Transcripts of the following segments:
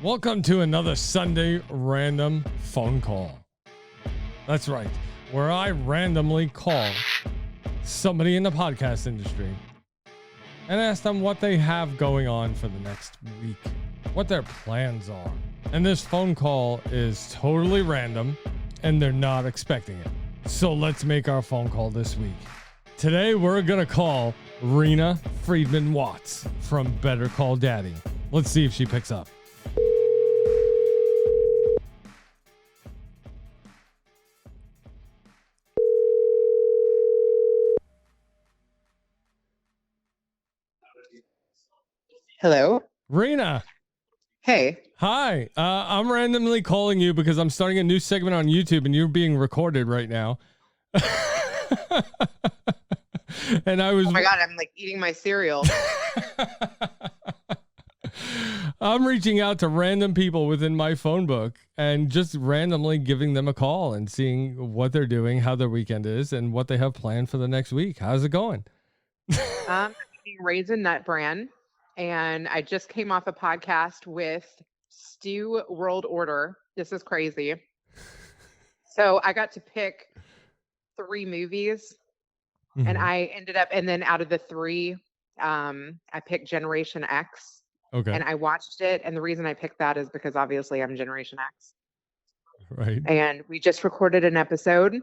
Welcome to another Sunday random phone call. That's right, where I randomly call somebody in the podcast industry and ask them what they have going on for the next week, what their plans are. And this phone call is totally random and they're not expecting it. So let's make our phone call this week. Today we're gonna call Reena Friedman Watts from Better Call Daddy. Let's see if she picks up. Hello. Reena. Hey. Hi. I'm randomly calling you because I'm starting a new segment on YouTube and you're being recorded right now. And I was. Oh my God, I'm like eating my cereal. I'm reaching out to random people within my phone book and just randomly giving them a call and seeing what they're doing, how their weekend is, and what they have planned for the next week. How's it going? I'm eating Raisin Nut Bran, and I just came off a podcast with Stew World Order. This is crazy. So I got to pick 3 movies, and I ended up, and then out of the 3, I picked Generation X. Okay. And I watched it, and the reason I picked that is because obviously I'm Generation X. Right. And we just recorded an episode.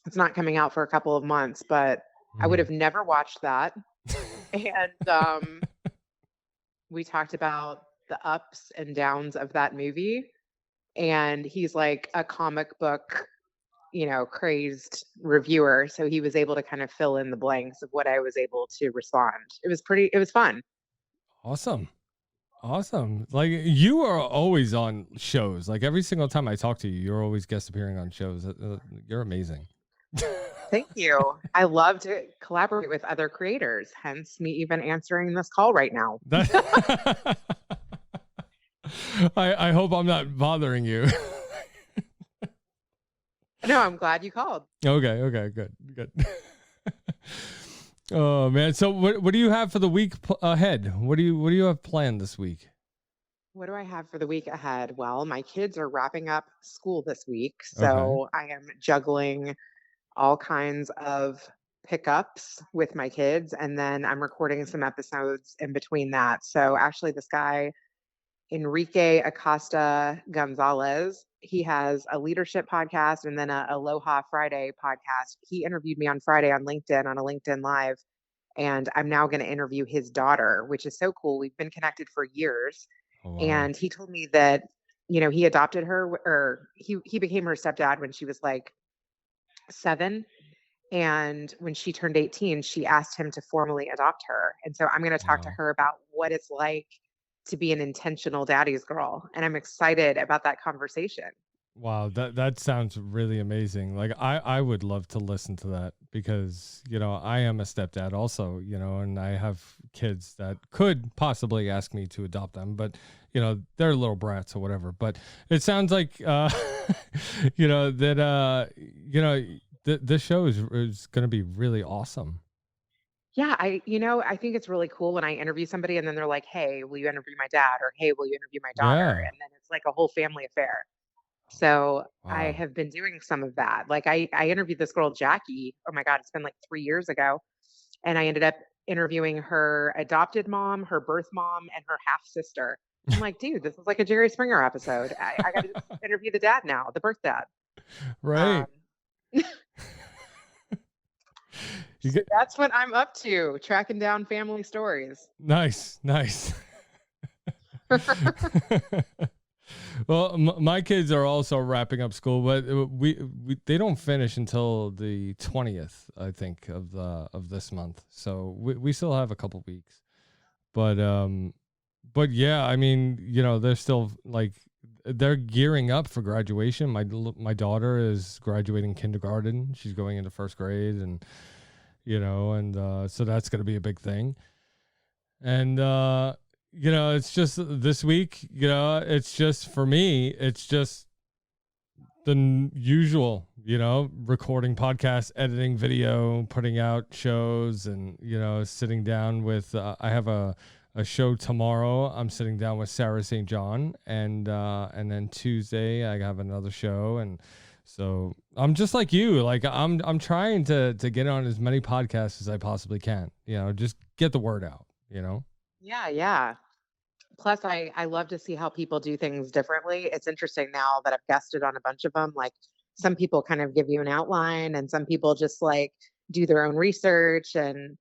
It's not coming out for a couple of months, but I would have never watched that. And we talked about the ups and downs of that movie. And he's like a comic book, crazed reviewer. So he was able to kind of fill in the blanks of what I was able to respond. It was fun. Awesome. Like, you are always on shows. Like, every single time I talk to you, you're always guest appearing on shows. You're amazing. Thank you. I love to collaborate with other creators, hence me even answering this call right now. I hope I'm not bothering you. No, I'm glad you called. Okay, good. Oh man, so what do you have for the week ahead? What do you have planned this week? What do I have for the week ahead? Well, my kids are wrapping up school this week, so I am juggling all kinds of pickups with my kids, and then I'm recording some episodes in between that. So actually, this guy, Enrique Acosta Gonzalez, he has a leadership podcast and then a Aloha Friday podcast. He interviewed me on Friday on LinkedIn on a LinkedIn Live, and I'm now going to interview his daughter, which is so cool. We've been connected for years. Oh, wow. And he told me that, he adopted her, or he became her stepdad when she was like 7. And when she turned 18, she asked him to formally adopt her. And so I'm going to talk to her about what it's like to be an intentional daddy's girl. And I'm excited about that conversation. Wow, that sounds really amazing. Like, I would love to listen to that because, I am a stepdad also, and I have kids that could possibly ask me to adopt them, but, they're little brats or whatever. But it sounds like, this show is going to be really awesome. Yeah, I think it's really cool when I interview somebody and then they're like, hey, will you interview my dad? Or hey, will you interview my daughter? Yeah. And then it's like a whole family affair. So Wow. I have been doing some of that. Like I interviewed this girl, Jackie. Oh my God, it's been like 3 years ago. And I ended up interviewing her adopted mom, her birth mom, and her half sister. I'm like, dude, this is like a Jerry Springer episode. I got to interview the dad now, the birth dad. Right. So that's what I'm up to, tracking down family stories. Nice. Well, my kids are also wrapping up school, but they don't finish until the 20th, I think, of this month. So we still have a couple weeks. But yeah, I mean, they're still like, they're gearing up for graduation. My daughter is graduating kindergarten. She's going into 1st grade, and so that's going to be a big thing. And it's just this week, it's just, for me, it's just the usual, recording podcasts, editing video, putting out shows, and, sitting down with, I have a a show tomorrow. I'm sitting down with Sarah St. John, and then Tuesday I have another show, and so I'm just like you. Like I'm trying to get on as many podcasts as I possibly can. Just get the word out. Yeah, yeah. Plus, I love to see how people do things differently. It's interesting now that I've guested on a bunch of them. Like some people kind of give you an outline, and some people just like do their own research, and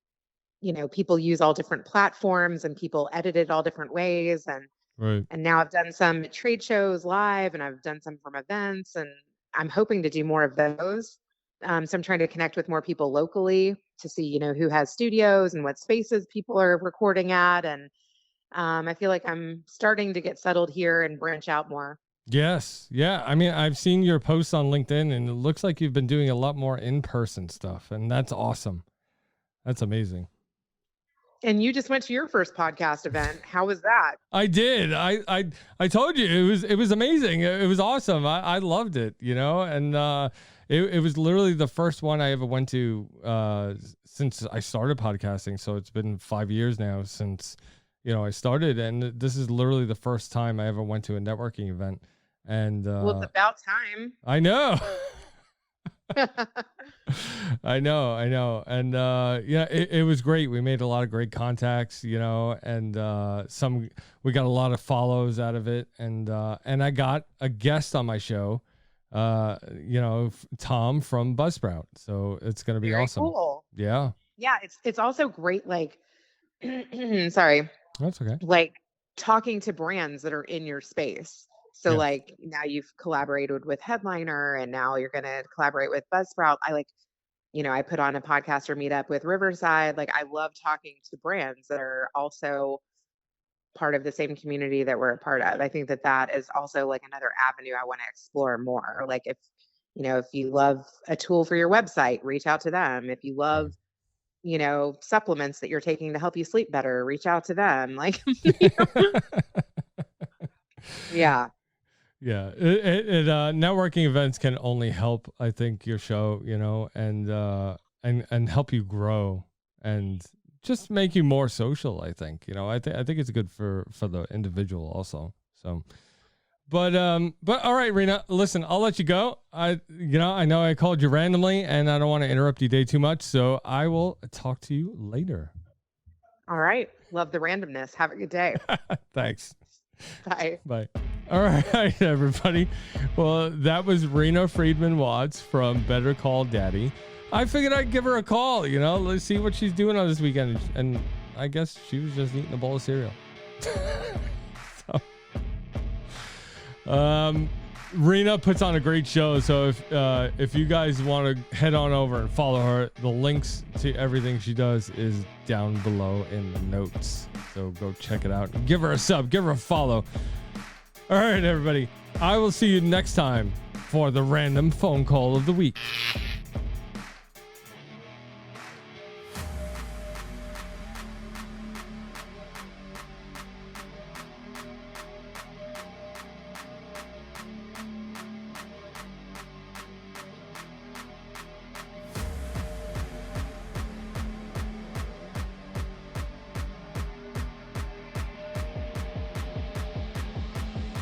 people use all different platforms, and people edit it all different ways. Right. And now I've done some trade shows live, and I've done some from events, and I'm hoping to do more of those. So I'm trying to connect with more people locally to see, who has studios and what spaces people are recording at. And I feel like I'm starting to get settled here and branch out more. Yes. Yeah. I mean, I've seen your posts on LinkedIn, and it looks like you've been doing a lot more in-person stuff, and that's awesome. That's amazing. And you just went to your first podcast event. How was that? I did. I told you it was amazing. It was awesome. I loved it, and it was literally the first one I ever went to since I started podcasting. So it's been 5 years now since I started, and this is literally the first time I ever went to a networking event. And well, it's about time. I know. I know. And it was great. We made a lot of great contacts, and we got a lot of follows out of it. And I got a guest on my show, Tom from Buzzsprout. So it's going to be awesome. Cool. Yeah. Yeah. It's also great. Like, sorry. That's okay. Like talking to brands that are in your space. So like now you've collaborated with Headliner, and now you're going to collaborate with Buzzsprout. I put on a podcaster meetup with Riverside. Like I love talking to brands that are also part of the same community that we're a part of. I think that is also like another avenue I want to explore more. Like if you love a tool for your website, reach out to them. If you love, supplements that you're taking to help you sleep better, reach out to them. Like, yeah. Yeah, networking events can only help, I think, your show, and help you grow and just make you more social. I think, I think it's good for the individual also. So, but all right, Reena, listen, I'll let you go. I know I called you randomly, and I don't want to interrupt your day too much, so I will talk to you later. All right, love the randomness. Have a good day. Thanks. Bye. Bye. All right, everybody. Well, that was Reena Friedman Watts from Better Call Daddy. I figured I'd give her a call, let's see what she's doing on this weekend. And I guess she was just eating a bowl of cereal. Reena puts on a great show. So if you guys want to head on over and follow her, the links to everything she does is down below in the notes. So go check it out. Give her a sub. Give her a follow. All right, everybody. I will see you next time for the random phone call of the week.